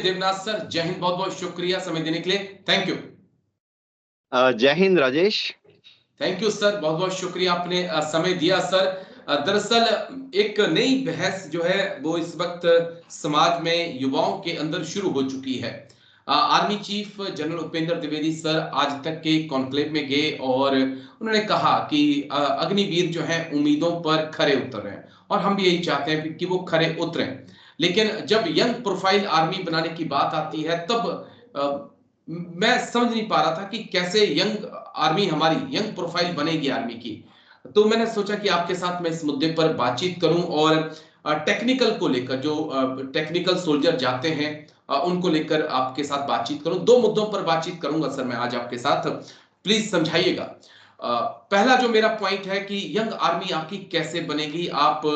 Debnath sir, जय हिंद। बहुत बहुत शुक्रिया समय देने के लिए। Thank you. जय हिंद राजेश। थैंक यू सर, बहुत बहुत शुक्रिया, आपने समय दिया सर। दरअसल एक नई बहस जो है वो इस वक्त समाज में युवाओं के अंदर शुरू हो चुकी है। Army chief general Upendra Dwivedi sir आज तक के कॉन्क्लेव में गए और उन्होंने कहा कि अग्निवीर जो है उम्मीदों पर खरे उतर रहे हैं और हम भी यही चाहते हैं कि वो खरे उतरें। लेकिन जब यंग प्रोफाइल आर्मी बनाने की बात आती है तब मैं समझ नहीं पा रहा था कि कैसे यंग आर्मी, हमारी यंग प्रोफाइल बनेगी आर्मी की। तो मैंने सोचा कि आपके साथ मैं इस मुद्दे पर बातचीत करूं और टेक्निकल को लेकर, जो टेक्निकल सोल्जर जाते हैं उनको लेकर आपके साथ बातचीत करूं। दो मुद्दों पर बातचीत करूंगा सर मैं आज आपके साथ, प्लीज समझाइएगा। पहला जो मेरा पॉइंट है कि यंग आर्मी आपकी कैसे बनेगी। आप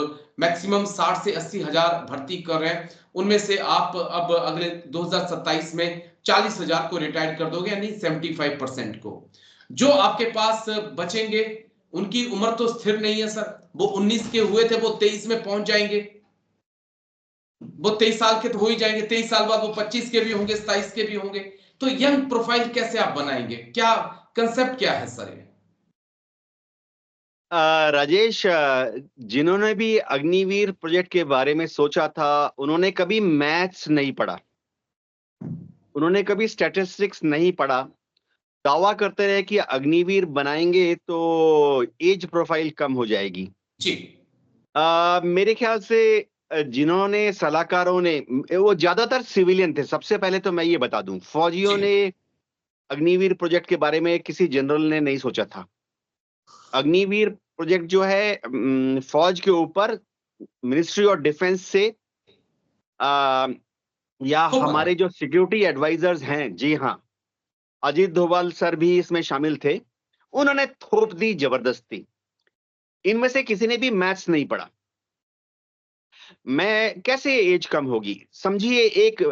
मैक्सिमम 60 से 80 हजार भर्ती कर रहे हैं, उनमें से आप अब अगले 2027 में 40,000 को रिटायर कर दोगे, यानी 75% को। जो आपके पास बचेंगे उनकी उम्र तो स्थिर नहीं है सर। वो 19 के हुए थे, वो 23 में पहुंच जाएंगे। वो 23 साल के तो हो ही जाएंगे, 23 साल बाद वो 25 के भी होंगे, 27 के भी होंगे। तो यंग प्रोफाइल कैसे आप बनाएंगे, क्या कंसेप्ट क्या है सर ये? राजेश, जिन्होंने भी अग्निवीर प्रोजेक्ट के बारे में सोचा था उन्होंने कभी मैथ्स नहीं पढ़ा, उन्होंने कभी स्टैटिस्टिक्स नहीं पढ़ा। दावा करते रहे कि अग्निवीर बनाएंगे तो एज प्रोफाइल कम हो जाएगी जी। मेरे ख्याल से जिन्होंने सलाहकारों ने, वो ज्यादातर सिविलियन थे। सबसे पहले तो मैं ये बता दूं, फौजियों जी। ने अग्निवीर प्रोजेक्ट के बारे में किसी जनरल ने नहीं सोचा था। अग्निवीर प्रोजेक्ट जो है फौज के ऊपर मिनिस्ट्री ऑफ डिफेंस से या हमारे जो सिक्योरिटी एडवाइजर्स हैं, जी हाँ, अजीत डोभाल सर भी इसमें शामिल थे, उन्होंने थोप दी जबरदस्ती। इनमें से किसी ने भी मैथ्स नहीं पढ़ा। मैं कैसे एज कम होगी? समझिए एक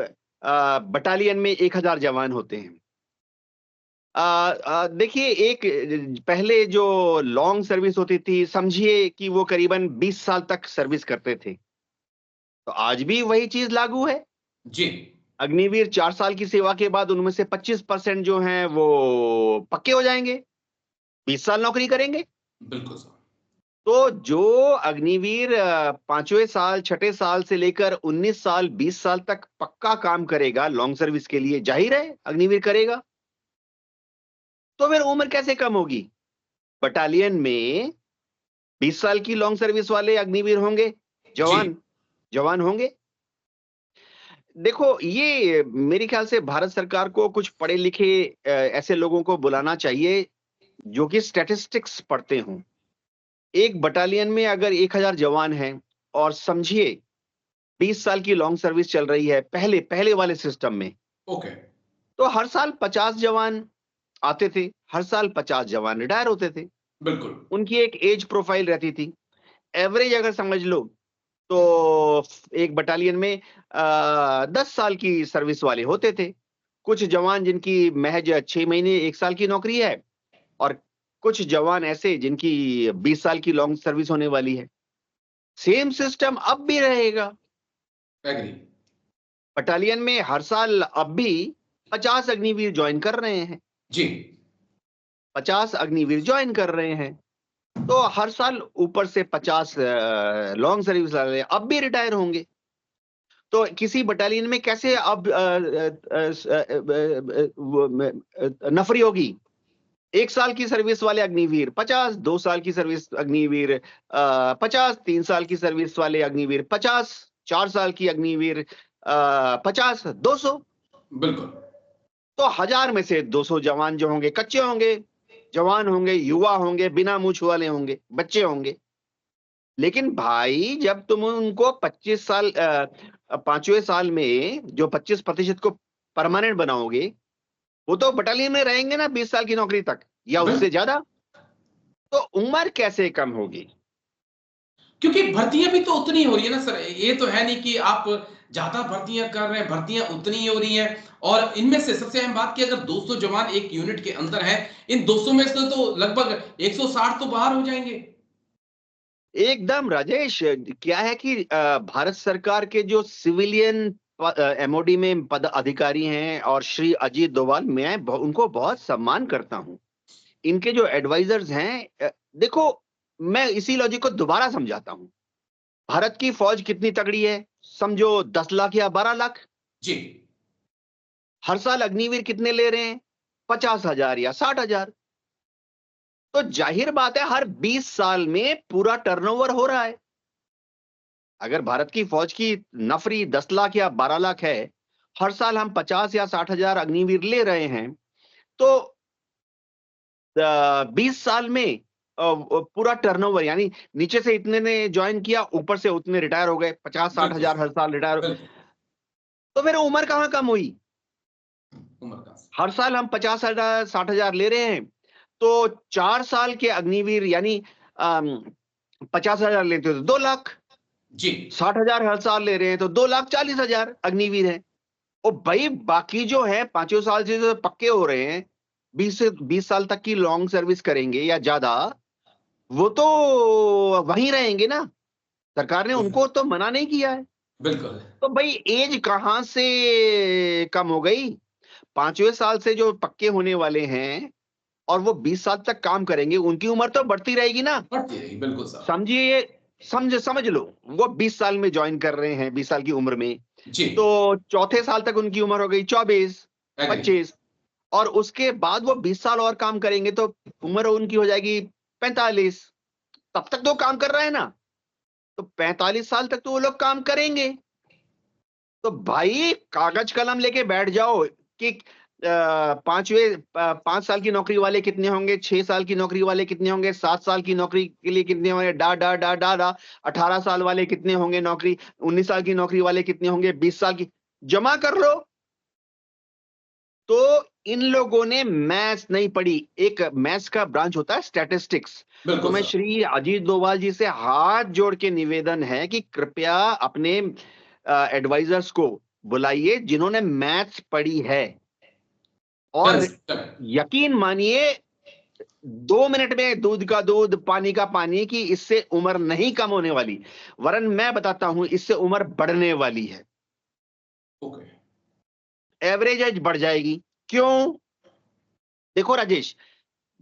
बटालियन में 1000 जवान होते हैं। देखिए, एक पहले जो लॉन्ग सर्विस होती थी, समझिए कि वो करीबन 20 साल तक सर्विस करते थे। तो आज भी वही चीज लागू है जी। अग्निवीर 4 साल की सेवा के बाद उनमें से 25% जो हैं वो पक्के हो जाएंगे, 20 साल नौकरी करेंगे। बिल्कुल सर। तो जो अग्निवीर 5वें साल, 6ठे साल से लेकर 19 साल, 20 साल तक पक्का काम करेगा लॉन्ग सर्विस के लिए, जाहिर है अग्निवीर करेगा। तो फिर उम्र कैसे कम होगी? बटालियन में 20 साल की लॉन्ग सर्विस वाले अग्निवीर होंगे, जवान होंगे। देखो, ये मेरे ख्याल से भारत सरकार को कुछ पढ़े लिखे ऐसे लोगों को बुलाना चाहिए जो कि स्टैटिस्टिक्स पढ़ते हों। एक बटालियन में अगर 1000 जवान हैं और समझिए 20 साल की लॉन्ग सर्विस चल रही है पहले वाले सिस्टम में, ओके। तो हर साल 50 जवान आते थे, हर साल 50 जवान रिटायर होते थे। बिल्कुल। उनकी एक एज प्रोफाइल रहती थी। एवरेज अगर समझ लो तो एक बटालियन में 10 साल की सर्विस वाले होते थे। कुछ जवान जिनकी महज 6 महीने 1 साल की नौकरी है, और कुछ जवान ऐसे जिनकी 20 साल की लॉन्ग सर्विस होने वाली है। सेम सिस्टम अब भी रहेगा। एग्री। बटालियन में हर साल अब भी 50 अग्निवीर ज्वाइन कर रहे हैं। जी। 50 अग्निवीर ज्वाइन कर रहे हैं, तो हर साल ऊपर से 50 लॉन्ग सर्विस वाले अब भी रिटायर होंगे। तो किसी बटालियन में कैसे अब नफरी होगी? 1 साल की सर्विस वाले अग्निवीर 50, 2 साल की सर्विस अग्निवीर 50, 3 साल की सर्विस वाले अग्निवीर 50, 4 साल की अग्निवीर 50, 200। बिल्कुल। तो 1000 में से 200 जवान जो होंगे कच्चे होंगे, जवान होंगे, युवा होंगे, बिना मूछ वाले होंगे, बच्चे होंगे। लेकिन भाई, जब तुम उनको 25 साल 5वें साल में जो 25% को परमानेंट बनाओगे, वो तो बटालियन में रहेंगे ना 20 साल की नौकरी तक या उससे ज्यादा। तो उम्र कैसे कम होगी? क्योंकि भर्तियां भी तो उतनी हो रही है ना सर। ये तो है नहीं कि आप ज्यादा भर्तियां कर रहे हैं, भर्तियां उतनी ही हो रही हैं। और इनमें से सबसे अहम बात कि अगर 200 जवान एक यूनिट के अंदर हैं, इन 200 में से तो लगभग 160 तो बाहर हो जाएंगे। एकदम राजेश, क्या है कि भारत सरकार के जो सिविलियन एमओडी में पद अधिकारी हैं और श्री अजीत डोभाल, मैं उनको बहुत सम्मान करता हूं। इनके जो एडवाइजर्स हैं, देखो मैं इसी लॉजिक को दोबारा समझाता हूं। भारत की फौज कितनी तगड़ी है, समझो 10 लाख या 12 लाख जी। हर साल अग्निवीर कितने ले रहे हैं, 50,000 या 60,000। तो जाहिर बात है हर 20 साल में पूरा टर्नओवर हो रहा है। अगर भारत की फौज की नफरी 10 लाख या 12 लाख है, हर साल हम 50 या 60,000 अग्निवीर ले रहे हैं, तो 20 साल में पूरा टर्नओवर, यानी नीचे से इतने ने ज्वाइन किया, ऊपर से उतने रिटायर हो गए, 50-60,000 हर साल रिटायर। तो फिर उम्र कहां कम हुई? उम्र कहां से? हर साल हम 50,000 60,000 ले रहे हैं, तो 4 साल के अग्निवीर यानी 50,000 लेते हो तो 2 लाख जी। 60,000 हर साल ले रहे हैं तो 2,40,000 अग्निवीर हैं। और भाई बाकी जो है 5 साल से जो पक्के हो रहे हैं, 20 साल तक की लॉन्ग सर्विस करेंगे या ज्यादा, वो तो वहीं रहेंगे ना। सरकार ने उनको तो मना नहीं किया है। बिल्कुल। तो भाई एज कहां से कम हो गई? 5वें साल से जो पक्के होने वाले हैं और वो 20 साल तक काम करेंगे, उनकी उम्र तो बढ़ती रहेगी ना। बढ़ती रहेगी, बिल्कुल साहब। समझिए, समझ लो, वो 20 साल में ज्वाइन कर रहे हैं, 20 साल की उम्र में, जी। तो चौथे साल तक उनकी उम्र हो गई 24 एग्री। 25, और उसके बाद वो 20 साल और काम करेंगे तो उम्र उनकी हो जाएगी 45। तब तक तो काम कर रहे हैं ना, तो 45 साल तक तो वो लोग काम करेंगे। तो भाई कागज कलम लेके बैठ जाओ कि 5 साल की नौकरी वाले कितने होंगे, 6 साल की नौकरी वाले कितने होंगे, 7 साल की नौकरी के लिए कितने होंगे, डा डा डा डा डा 18 साल वाले कितने होंगे नौकरी, 19 साल की नौकरी वाले कितने होंगे, 20 साल की, जमा कर लो। तो इन लोगों ने मैथ्स नहीं पढ़ी। एक मैथ्स का ब्रांच होता है स्टैटिस्टिक्स। तो बिल्कुल मैं साहब। श्री अजीत डोभाल जी से हाथ जोड़ के निवेदन है कि कृपया अपने एडवाइजर्स को बुलाइए जिन्होंने मैथ्स पढ़ी है, और डन। यकीन मानिए 2 मिनट में दूध का दूध पानी का पानी, की इससे उम्र नहीं कम होने वाली, वरन मैं बताता हूं इससे उम्र बढ़ने वाली है। ओके। एवरेज एज बढ़ जाएगी। क्यों? देखो राजेश,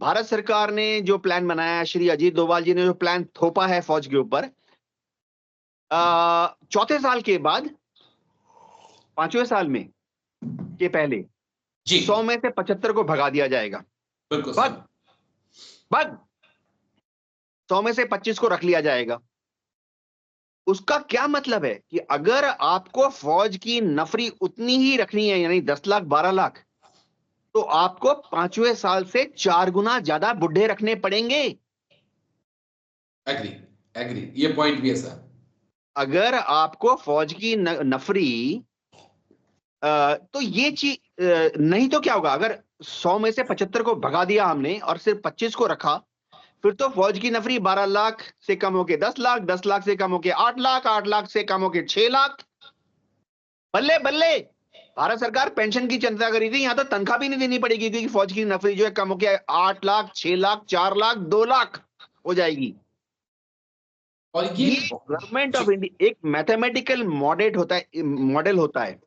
भारत सरकार ने जो प्लान बनाया, श्री अजीत डोभाल जी ने जो प्लान थोपा है फौज के ऊपर, चौथे साल के बाद 5वें साल में के पहले जी। 100 में से 75 को भगा दिया जाएगा। बिल्कुल भग साहब। भग 100 में से 25 को रख लिया जाएगा। उसका क्या मतलब है कि अगर आपको फौज की नफरी उतनी ही रखनी है, यानी 10 लाख 12 लाख, तो आपको 5वें साल से 4 गुना ज्यादा बुढ़े रखने पड़ेंगे। एग्री। एग्री, ये पॉइंट भी है सर। अगर आपको फौज की नफरी, तो ये चीज नहीं तो क्या होगा, अगर 100 में से 75 को भगा दिया हमने और सिर्फ 25 को रखा, फिर तो फौज की नफरी 12 लाख से कम होके 10 लाख, 10 लाख से कम होके 8 लाख, 8 लाख से कम होके 6 लाख। बल्ले बल्ले, भारत सरकार पेंशन की चिंता करी थी, यहां तो तनख्वाह भी नहीं देनी पड़ेगी, क्योंकि फौज की नफरी जो है कम होके 8 लाख, 6 लाख, 4 लाख, 2 लाख हो जाएगी। और ये गवर्नमेंट ऑफ इंडिया एक मैथमेटिकल मॉडल होता है,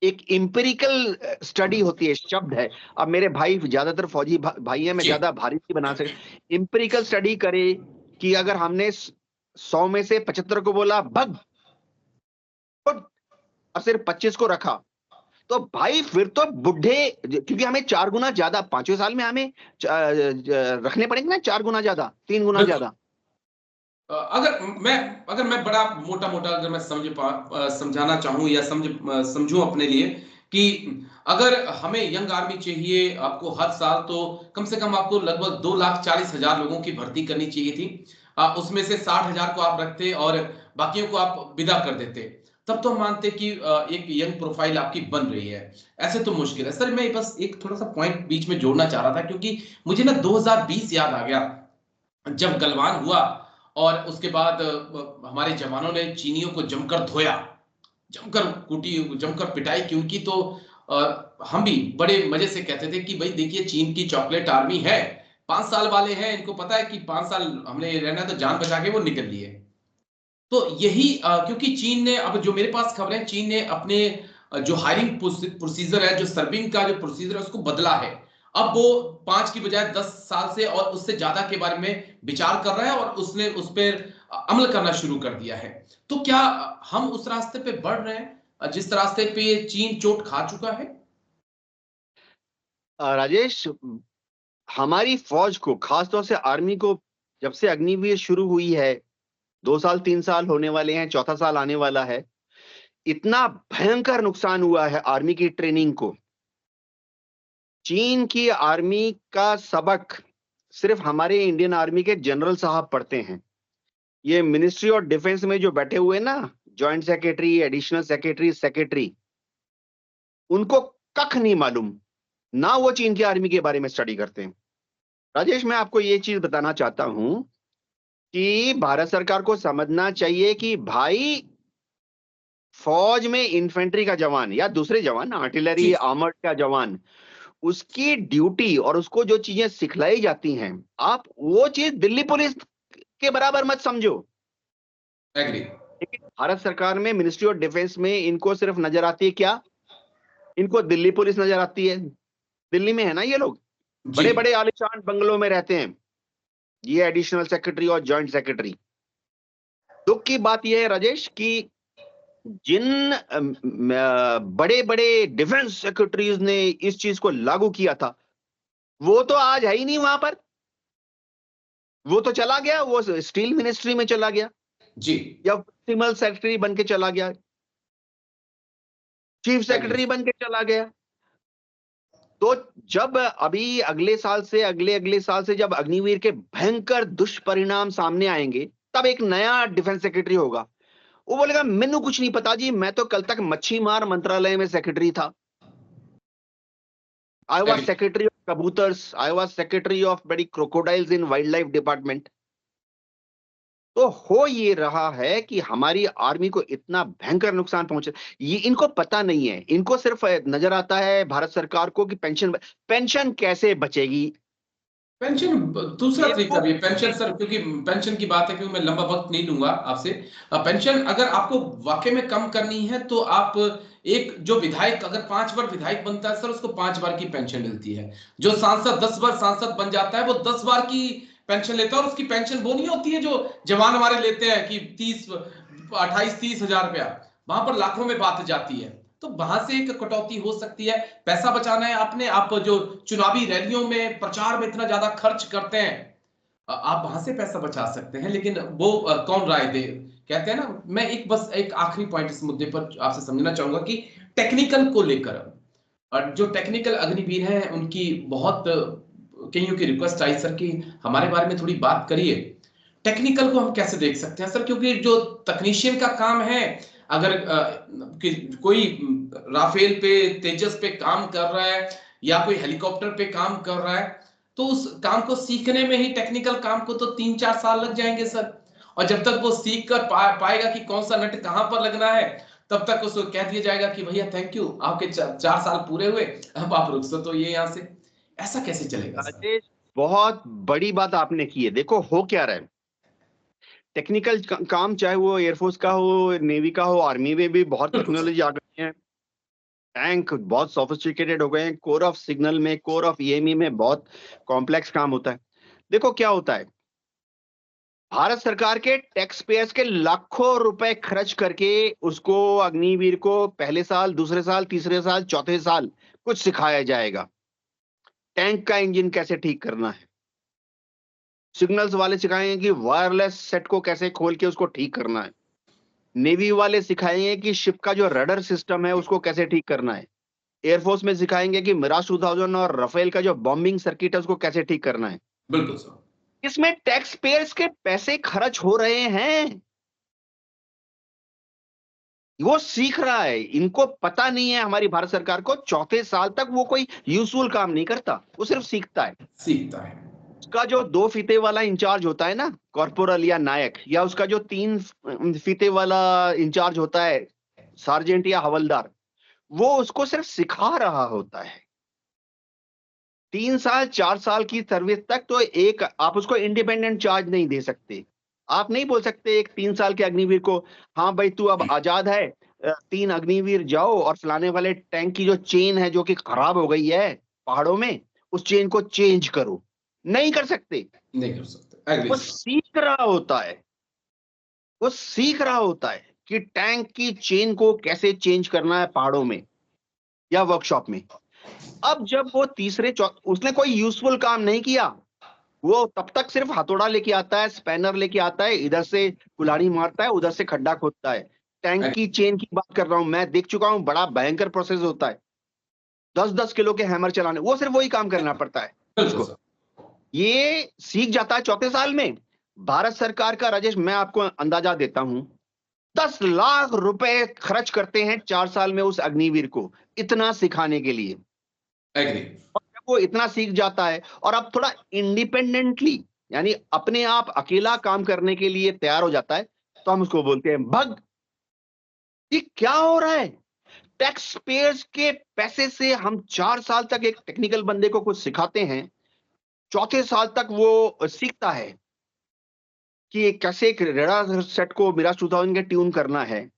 एक इंपेरिकल स्टडी होती है, शब्द है। अब मेरे भाई ज्यादातर फौजी भाई हैं, मैं जी। ज्यादा भारी नहीं बना सकता। इंपेरिकल स्टडी करे कि अगर हमने 100 में से 75 को बोला भग फुट, और सिर्फ 25 को रखा, तो भाई फिर तो बुढ़े, क्योंकि हमें 4 गुना ज्यादा 5वें साल में हमें रखने पड़ेंगे ना, 4 गुना ज्यादा, 3 गुना बिल्कुल। ज्यादा। अगर मैं बड़ा मोटा मोटा अगर मैं समझाना चाहूं या समझूं अपने लिए कि अगर हमें यंग आर्मी चाहिए, आपको हर साल तो कम से कम आपको लगभग 2,40,000 लोगों की भर्ती करनी चाहिए थी। उसमें से 60,000 को आप रखते और बाकियों को आप विदा कर देते, तब तो हम मानते कि एक यंग प्रोफाइल आपकी बन रही है। ऐसे तो मुश्किल है सर। मैं बस एक थोड़ा सा पॉइंट बीच में जोड़ना चाह रहा था, क्योंकि मुझे ना 2020 याद आ गया, जब गलवान हुआ और उसके बाद हमारे जवानों ने चीनियों को जमकर धोया, जमकर कूटी, जमकर पिटाई की उनकी। तो हम भी बड़े मजे से कहते थे कि भाई देखिए चीन की चॉकलेट आर्मी है, 5 साल वाले हैं, इनको पता है कि 5 साल हमने रहना है, तो जान बचा के वो निकल लिए। तो यही क्योंकि चीन ने, अब जो मेरे पास खबरें, चीन ने अपने जो हायरिंग प्रोसीजर है, जो सर्विंग का जो प्रोसीजर है, उसको बदला है। अब वो 5 की बजाय 10 साल से और उससे ज्यादा के बारे में विचार कर रहा है और उसने उस पर अमल करना शुरू कर दिया है। तो क्या हम उस रास्ते पे बढ़ रहे हैं जिस रास्ते पे चीन चोट खा चुका है? राजेश, हमारी फौज को, खासतौर से आर्मी को, जब से अग्निवीर शुरू हुई है, 2 साल 3 साल होने वाले हैं, चौथा साल आने वाला है, इतना भयंकर नुकसान हुआ है आर्मी की ट्रेनिंग को। चीन की आर्मी का सबक सिर्फ हमारे इंडियन आर्मी के जनरल साहब पढ़ते हैं। ये मिनिस्ट्री ऑफ डिफेंस में जो बैठे हुए ना, joint secretary, additional secretary, secretary, उनको कख नहीं मालूम, ना वो चीन की आर्मी के बारे में स्टडी करते हैं। राजेश, मैं आपको ये चीज बताना चाहता हूं कि भारत सरकार को समझना चाहिए कि भाई, फौज में इन्फेंट्री का जवान या दूसरे जवान, आर्टिलरी, जी, आर्मर्ड का जवान, उसकी ड्यूटी और उसको जो चीजें सिखलाई जाती हैं, आप वो चीज दिल्ली पुलिस के बराबर मत समझो। एग्री। लेकिन भारत सरकार में, मिनिस्ट्री ऑफ डिफेंस में, इनको सिर्फ नजर आती है क्या? इनको दिल्ली पुलिस नजर आती है। दिल्ली में है ना ये लोग, जी, बड़े बड़े आलीशान बंगलों में रहते हैं, ये एडिशनल सेक्रेटरी और जॉइंट सेक्रेटरी। दुख की बात यह है राजेश कि जिन बड़े बड़े डिफेंस सेक्रेटरीज ने इस चीज को लागू किया था, वो तो आज है ही नहीं वहां पर। वो तो चला गया, वो स्टील मिनिस्ट्री में चला गया, जी, या सिमल सेक्रेटरी बन के चला गया, चीफ एग्री। सेक्रेटरी बन के चला गया। तो जब अभी अगले साल से, अगले अगले साल से जब अग्निवीर के भयंकर दुष्परिणाम सामने आएंगे, तब एक नया डिफेंस सेक्रेटरी होगा। वो बोलेगा, मैनू कुछ नहीं पता जी, मैं तो कल तक मच्छी मार मंत्रालय में सेक्रेटरी था। I was agree. secretary of kabutars. I was secretary of many crocodiles in wildlife department. तो हो ये रहा है कि हमारी आर्मी को इतना भयंकर नुकसान पहुंचे, ये इनको पता नहीं है। इनको सिर्फ नजर आता है भारत सरकार को कि पेंशन, पेंशन कैसे बचेगी। पेंशन दूसरा तरीका बेवकूफ। भी है पेंशन सर, क्योंकि पेंशन की बात है, क्योंकि मैं लंबा वक्त नहीं लूंगा आपसे। पेंशन अगर आपको वाकई में कम करनी है तो आप, एक जो विधायक अगर 5 बार विधायक बनता है सर, उसको 5 बार की पेंशन मिलती है। जो सांसद 10 बार सांसद बन जाता है, वो 10 बार की पेंशन लेता है। और उसकी पेंशन वो नहीं होती है जो जवान हमारे लेते हैं कि 28-30 हजार रुपया, वहां पर लाखों में बात जाती है। तो वहां से एक कटौती हो सकती है। पैसा बचाना है आपने, आप जो चुनावी रैलियों में प्रचार में इतना ज्यादा खर्च करते हैं, आप वहां से पैसा बचा सकते हैं। लेकिन वो कौन राय दे, कहते हैं ना। मैं एक बस एक आखिरी पॉइंट इस मुद्दे पर आपसे समझना चाहूंगा कि टेक्निकल को लेकर, और जो टेक्निकल अग्निवीर हैं उनकी बहुत कईयों की रिक्वेस्ट आई सर कि हमारे बारे में थोड़ी बात करिए। टेक्निकल को हम कैसे देख सकते हैं सर, क्योंकि जो तकनीशियन का काम है, अगर कोई राफेल पे, तेजस पे काम कर रहा है या कोई हेलीकॉप्टर पे काम कर रहा है, तो उस काम को सीखने में ही, टेक्निकल काम को तो 3-4 साल लग जाएंगे सर। और जब तक वो सीख कर पाएगा कि कौन सा नट कहां पर लगना है, तब तक उसको कह दिया जाएगा कि भैया थैंक यू, आपके 4 साल पूरे हुए, अब आप रुक सो तो ये यहां से। ऐसा कैसे चलेगा सर? राजेश, बहुत बड़ी बात आपने की है। देखो हो क्या रहा है, टेक्निकल काम, चाहे वो एयरफोर्स का हो, नेवी का हो, आर्मी में भी बहुत बिल्कुल सर। टेक्नोलॉजी आ गई है। टैंक बहुत सोफिस्टिकेटेड हो गए हैं, कोर ऑफ सिग्नल में, कोर ऑफ ईएमई में बहुत कॉम्प्लेक्स काम होता है। देखो क्या होता है, भारत सरकार के टैक्स पेयर्स के लाखों रुपए खर्च करके उसको, अग्निवीर को, पहले साल, दूसरे साल, तीसरे साल, चौथे साल कुछ सिखाया जाएगा। टैंक का इंजन कैसे ठीक करना है, सिग्नल्स वाले सिखाएंगे कि वायरलेस सेट को कैसे खोल के उसको ठीक करना है। नेवी वाले सिखाएंगे कि शिप का जो रडर सिस्टम है उसको कैसे ठीक करना है। एयरफोर्स में सिखाएंगे कि मिराज 2000 और राफेल का जो बॉम्बिंग सर्किट है उसको कैसे ठीक करना है। बिल्कुल सर। इसमें टैक्स पेयर्स के पैसे खर्च हो रहे हैं, वो सीख रहा है। इनको पता नहीं है, हमारी भारत सरकार को, चौथे साल तक वो कोई यूजफुल काम नहीं करता, वो सिर्फ सीखता है। सीखता है। उसका जो 2 फीते वाला इंचार्ज होता है ना, कॉर्पोरल या नायक, या उसका जो 3 फीते वाला इंचार्ज होता है, सार्जेंट या हवलदार, वो उसको सिर्फ सिखा रहा होता है। 3 साल 4 साल की सर्विस तक तो एक आप उसको इंडिपेंडेंट चार्ज नहीं दे सकते। आप नहीं बोल सकते एक 3 साल के अग्निवीर को, हाँ भाई तू अब आजाद है, 3 अग्निवीर जाओ और फलाने वाले टैंक की जो चेन है जो कि खराब हो गई है पहाड़ों में, उस चेन को चेंज करो। नहीं कर सकते। नहीं कर सकते, एग्री वो सर। सीख रहा होता है, वो सीख रहा होता है कि टैंक की चेन को कैसे चेंज करना है पहाड़ों में या वर्कशॉप में। अब जब वो उसने कोई यूजफुल काम नहीं किया, वो तब तक सिर्फ हथौड़ा लेके आता है, स्पैनर लेके आता है, इधर से कुल्हाड़ी मारता है, उधर से खड्डा खोदता है। टैंक की चेन की बात कर रहा हूं, मैं देख चुका हूं, बड़ा भयंकर प्रोसेस होता है। 10-10 किलो के हैमर चलाने, वो सिर्फ वही काम करना पड़ता है बिल्कुल उसको। सर। ये सीख जाता है चौथे साल में। भारत सरकार का, राजेश मैं आपको अंदाजा देता हूं, 10 लाख रुपए खर्च करते हैं 4 साल में उस अग्निवीर को इतना सिखाने के लिए। एग्री। और जब वो इतना सीख जाता है और अब थोड़ा इंडिपेंडेंटली, यानी अपने आप अकेला काम करने के लिए तैयार हो जाता है, तो हम उसको बोलते हैं भग। ये क्या हो रहा है? टैक्स पेयर्स के पैसे से हम 4 साल तक एक टेक्निकल बंदे को कुछ सिखाते हैं, चौथे साल तक वो सीखता है कि कैसे एक रेडा सेट को मिराज 2000 के ट्यून करना है।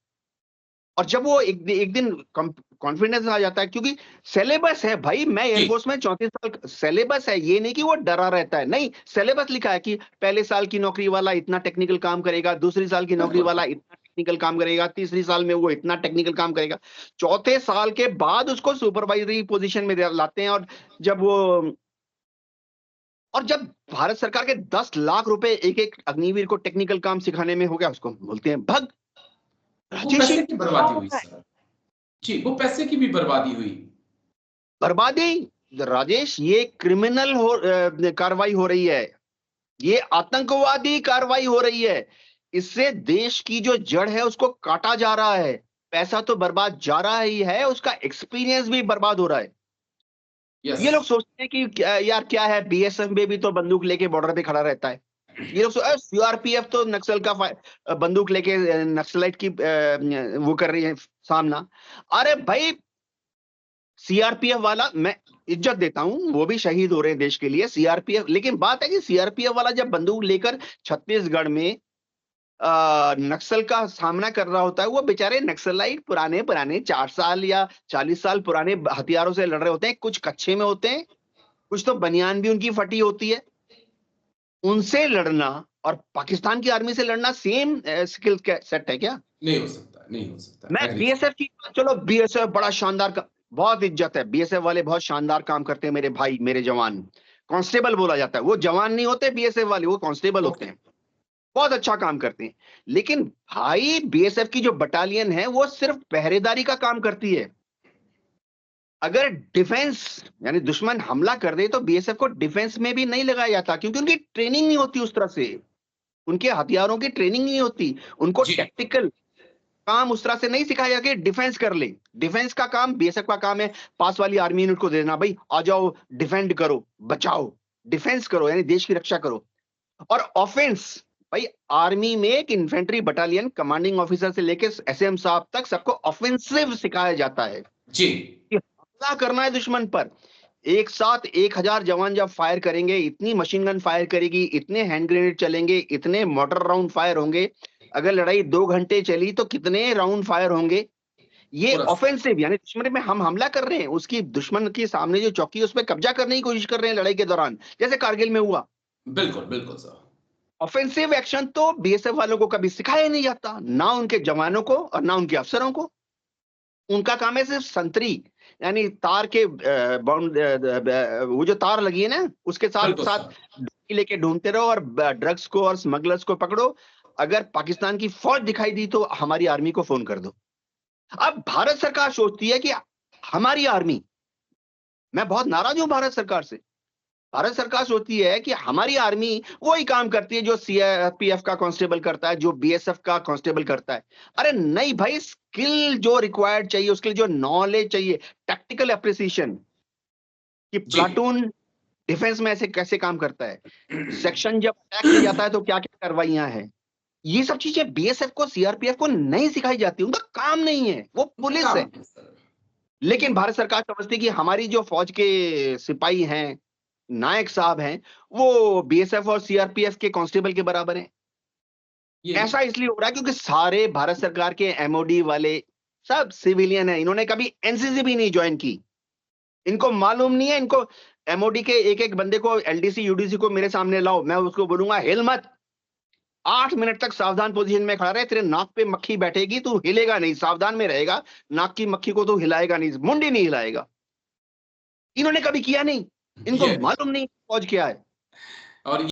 और जब वो एक दिन कॉन्फिडेंस आ जाता है, क्योंकि सिलेबस है भाई, मैं जी। एयरफोर्स में 34 साल सिलेबस है, ये नहीं कि वो डरा रहता है, नहीं, सिलेबस लिखा है कि पहले साल की नौकरी वाला इतना टेक्निकल काम करेगा, दूसरी साल की नौकरी बिल्कुल। वाला इतना टेक्निकल काम करेगा, तीसरी साल में वो इतना टेक्निकल काम करेगा। चौथे साल के बाद उसको सुपरवाइजरी पोजीशन में लाते हैं। जब वो और जब भारत सरकार के 10 लाख रुपए एक एक अग्निवीर को टेक्निकल काम सिखाने में हो गया, उसको बोलते हैं भग। वो राजेश, ये पैसे की क्या बर्बादी हो हुई रहा है? सर। जी, वो पैसे की भी बर्बादी हुई। बर्बादी। राजेश, ये क्रिमिनल कार्रवाई हो रही है, ये आतंकवादी कार्रवाई हो रही है। इससे देश की जो जड़ है उसको काटा जा रहा है। पैसा तो बर्बाद जा रहा ही है, उसका एक्सपीरियंस भी बर्बाद हो रहा है। यस। ये लोग सोचते हैं कि यार क्या है, बीएसएफ में भी तो बंदूक लेके बॉर्डर पे खड़ा रहता है। ये लोग सीआरपीएफ तो नक्सल का बंदूक लेके नक्सलाइट की वो कर रही है सामना। अरे भाई, सीआरपीएफ वाला मैं इज्जत देता हूं, वो भी शहीद हो रहे हैं देश के लिए, सीआरपीएफ। लेकिन बात है कि सीआरपीएफ वाला जब बंदूक लेकर छत्तीसगढ़ में नक्सल का सामना कर रहा होता है, वो बेचारे नक्सलाइट पुराने पुराने 4 साल या 40 साल पुराने हथियारों से लड़ रहे होते हैं, कुछ कच्चे में होते हैं, कुछ तो बनियान भी उनकी फटी होती है। उनसे लड़ना और पाकिस्तान की आर्मी से लड़ना सेम स्किल सेट है क्या? नहीं हो सकता, नहीं हो सकता, मैं एग्री सर। बीएसएफ की, चलो बीएसएफ बड़ा शानदार बहुत इज्जत है, बीएसएफ वाले बहुत शानदार काम करते हैं, मेरे भाई मेरे जवान। कांस्टेबल बोला जाता है, वो जवान नहीं होते बीएसएफ वाले, वो कांस्टेबल होते ओके। हैं, बहुत अच्छा काम करते हैं। लेकिन भाई बीएसएफ की जो बटालियन है वो सिर्फ पहरेदारी का काम करती है। अगर डिफेंस, यानी दुश्मन हमला कर दे, तो बीएसएफ को डिफेंस में भी नहीं लगाया जाता, क्योंकि उनकी ट्रेनिंग नहीं होती उस तरह से, उनके हथियारों की ट्रेनिंग नहीं होती, उनको जी। टैक्टिकल काम उस तरह से नहीं सिखाया कि डिफेंस कर ले। डिफेंस का काम बीएसएफ का काम है, पास वाली आर्मी यूनिट को दे देना, भाई आ जाओ डिफेंड करो, बचाओ, डिफेंस करो, यानी देश की रक्षा करो। और ऑफेंस, भाई आर्मी में एक इन्फेंट्री बटालियन कमांडिंग ऑफिसर से लेकर एसएम साहब तक सबको ऑफेंसिव सिखाया जाता है जी। कि हमला करना है दुश्मन पर। एक साथ 1000 जवान जब फायर करेंगे, इतनी मशीन गन फायर करेगी, इतने हैंड ग्रेनेड चलेंगे, इतने मोटर राउंड फायर होंगे, अगर लड़ाई 2 घंटे चली तो कितने राउंड फायर होंगे। ये पूरा सर। ऑफेंसिव, यानी दुश्मन में हम हमला कर रहे हैं, उसकी दुश्मन के सामने जो चौकी है उस पर कब्जा करने की कोशिश कर रहे हैं लड़ाई के दौरान, जैसे कारगिल में हुआ। बिल्कुल, बिल्कुल सर। ऑफेंसिव एक्शन तो बीएसएफ वालों को कभी सिखाया ही नहीं जाता, ना उनके जवानों को और ना उनके अफसरों को। उनका काम है सिर्फ संतरी, यानी तार के बाउंड, वो जो तार लगी है ना, उसके साथ बिल्कुल साथ सर। डोरी लेके ढूंढते रहो और ड्रग्स को और स्मगलर्स को पकड़ो। अगर पाकिस्तान की फौज दिखाई दी तो हमारी आर्मी को फोन कर दो। अब भारत सरकार सोचती है कि हमारी आर्मी, मैं बहुत नाराज हूं भारत सरकार से। भारत सरकार सोचती है कि हमारी आर्मी वही काम करती है जो सीआरपीएफ का कांस्टेबल करता है, जो बीएसएफ का कांस्टेबल करता है। अरे नहीं भाई, स्किल जो रिक्वायर्ड चाहिए, उसके लिए जो नॉलेज चाहिए, टैक्टिकल एप्रिसिएशन, कि जी। प्लाटून डिफेंस में ऐसे कैसे काम करता है, सेक्शन जब अटैक में जाता है तो क्या क्या कार्रवाइयां हैं, ये सब चीजें बीएसएफ को सीआरपीएफ को नहीं सिखाई जाती, उनका काम नहीं है, वो उनका पुलिस काम है। है सर। लेकिन भारत सरकार समझती है कि हमारी जो फौज के सिपाही हैं, नायक साहब हैं, वो बीएसएफ और सीआरपीएफ के कांस्टेबल के बराबर हैं। ये ऐसा इसलिए हो रहा है क्योंकि सारे भारत सरकार के एमओडी वाले सब सिविलियन है, इन्होंने कभी एनसीसी भी नहीं ज्वाइन की। इनको मालूम नहीं है, इनको एमओडी के एक एक बंदे को, एलडीसी यूडीसी को मेरे सामने लाओ, मैं उसको बोलूंगा हिल मत, 8 मिनट तक सावधान पोजीशन में खड़ा रहे, तेरे नाक पे मक्खी बैठेगी, तू हिलेगा नहीं, सावधान में रहेगा, नाक की मक्खी को तू हिलाएगा नहीं, मुंडी नहीं हिलाएगा। इन्होंने कभी किया नहीं, इनको ये मालूम नहीं फौज क्या है। और